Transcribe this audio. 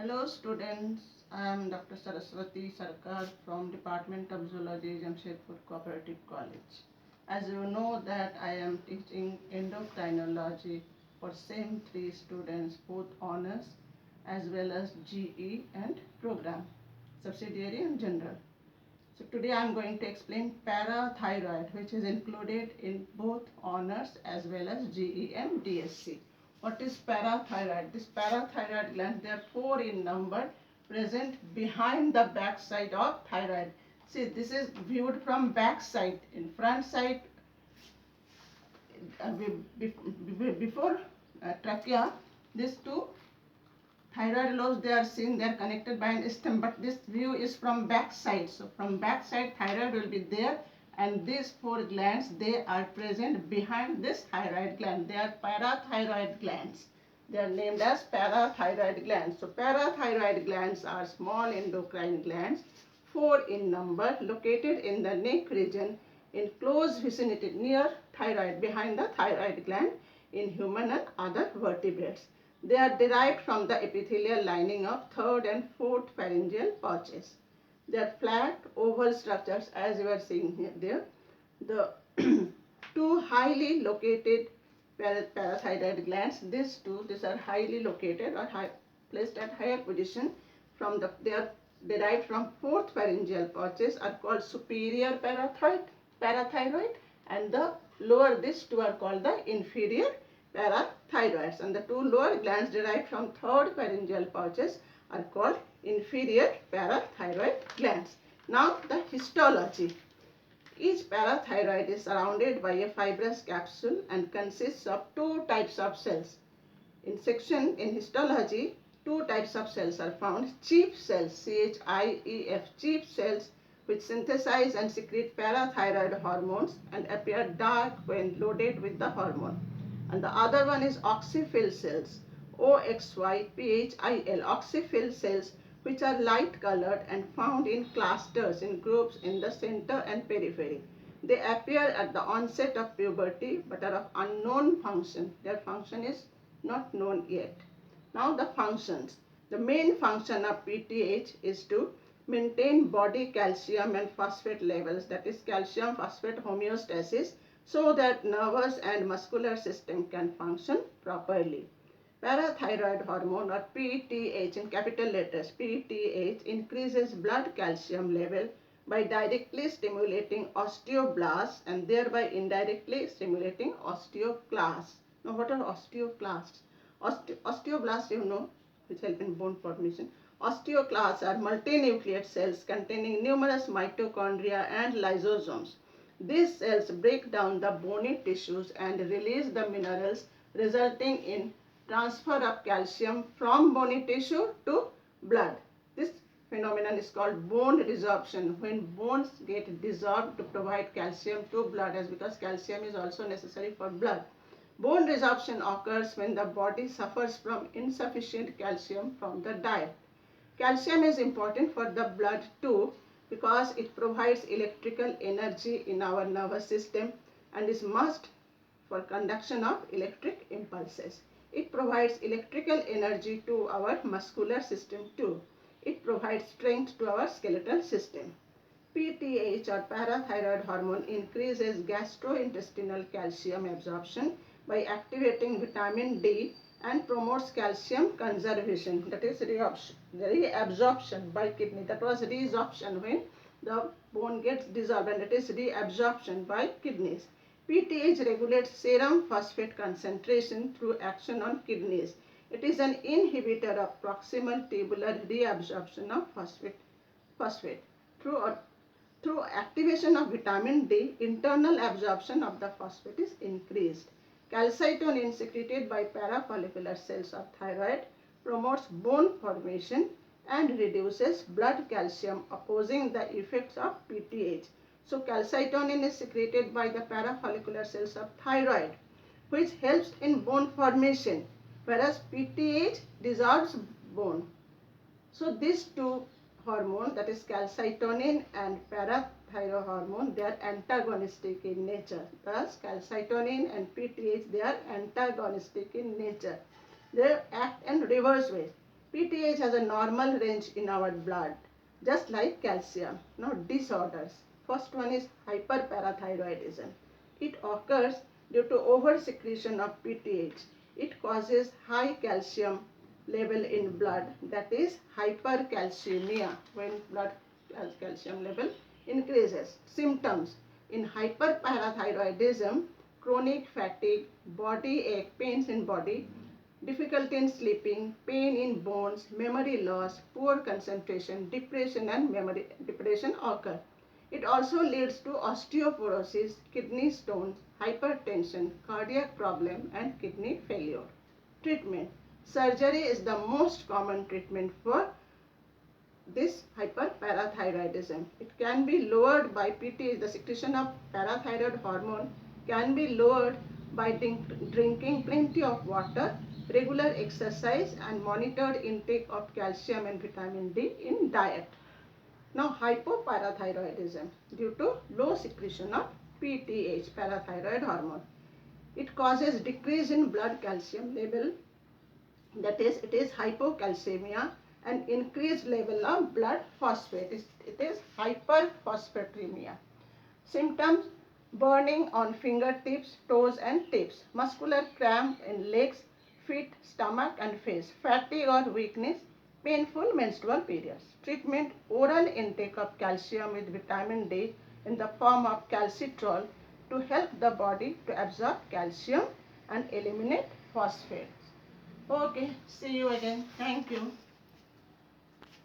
Hello students, I am Dr. Saraswati Sarkar from Department of Zoology, Jamshedpur Cooperative College. As you know that I am teaching endocrinology for same three students, both honors as well as GE and program, subsidiary and general. So today I am going to explain parathyroid, which is included in both honors as well as GE and DSC. What is parathyroid? This parathyroid gland, they are four in number, present behind the back side of thyroid. See, this is viewed from back side. In front side, before trachea, these two thyroid lobes, they are seen, they are connected by an stem, but this view is from back side. So from back side thyroid will be there, and these four glands, they are present behind this thyroid gland. They are parathyroid glands. They are named as parathyroid glands. So parathyroid glands are small endocrine glands, four in number, located in the neck region in close vicinity near thyroid, behind the thyroid gland in human and other vertebrates. They are derived from the epithelial lining of third and fourth pharyngeal pouches. They are flat oval structures, as you are seeing here. There, the two highly located parathyroid glands. These are highly located or placed at higher position from they are derived from fourth pharyngeal pouches, are called superior parathyroid, and the lower these two are called the inferior parathyroids, and the two lower glands derived from third pharyngeal pouches are called inferior parathyroid glands. Now the histology. Each parathyroid is surrounded by a fibrous capsule and consists of two types of cells. In histology, two types of cells are found. Chief cells, CHIEF, chief cells, which synthesize and secrete parathyroid hormones and appear dark when loaded with the hormone. And the other one is oxyphil cells, OXYPHIL, oxyphil cells, which are light colored and found in clusters, in groups in the center and periphery. They appear at the onset of puberty but are of unknown function. Their function is not known yet. Now the functions. The main function of PTH is to maintain body calcium and phosphate levels, that is calcium phosphate homeostasis, so that nervous and muscular system can function properly. Parathyroid hormone, or PTH in capital letters, PTH increases blood calcium level by directly stimulating osteoblasts and thereby indirectly stimulating osteoclasts. Now what are osteoclasts? Osteoblasts, you know, which help in bone formation. Osteoclasts are multinucleate cells containing numerous mitochondria and lysosomes. These cells break down the bony tissues and release the minerals, resulting in transfer of calcium from bony tissue to blood. This phenomenon is called bone resorption, when bones get dissolved to provide calcium to blood, as because calcium is also necessary for blood. Bone resorption occurs when the body suffers from insufficient calcium from the diet. Calcium is important for the blood too, because it provides electrical energy in our nervous system and is must for conduction of electric impulses. It provides electrical energy to our muscular system too. It provides strength to our skeletal system. PTH, or parathyroid hormone, increases gastrointestinal calcium absorption by activating vitamin D and promotes calcium conservation, that is reabsorption by kidney. That was resorption when the bone gets dissolved, and it is reabsorption by kidneys. PTH regulates serum phosphate concentration through action on kidneys. It is an inhibitor of proximal tubular reabsorption of phosphate. Through activation of vitamin D, internal absorption of the phosphate is increased. Calcitonin, secreted by parafollicular cells of thyroid, promotes bone formation and reduces blood calcium, opposing the effects of PTH. So calcitonin is secreted by the parafollicular cells of thyroid, which helps in bone formation, whereas PTH dissolves bone. So these two hormones, that is calcitonin and parathyroid hormone, they are antagonistic in nature. Thus calcitonin and PTH, they are antagonistic in nature. They act in reverse ways. PTH has a normal range in our blood, just like calcium. Now disorders. First one is hyperparathyroidism. It occurs due to oversecretion of PTH. It causes high calcium level in blood, that is hypercalcemia, when blood calcium level increases. Symptoms in hyperparathyroidism: chronic fatigue, body ache, pains in body, difficulty in sleeping, pain in bones, memory loss, poor concentration, depression and memory depression occur. It also leads to osteoporosis, kidney stones, hypertension, cardiac problem and kidney failure. Treatment. Surgery is the most common treatment for this hyperparathyroidism. It can be lowered by PT. The secretion of parathyroid hormone can be lowered by drinking plenty of water, regular exercise and monitored intake of calcium and vitamin D in diet. Now hypoparathyroidism due to low secretion of PTH, parathyroid hormone. It causes decrease in blood calcium level, that is it is hypocalcemia, and increased level of blood phosphate. It is hyperphosphatemia. Symptoms: burning on fingertips, toes and tips, muscular cramp in legs, feet, stomach and face, fatigue or weakness, painful menstrual periods. Treatment: oral intake of calcium with vitamin D in the form of calcitrol to help the body to absorb calcium and eliminate phosphates. Okay, see you again. Thank you.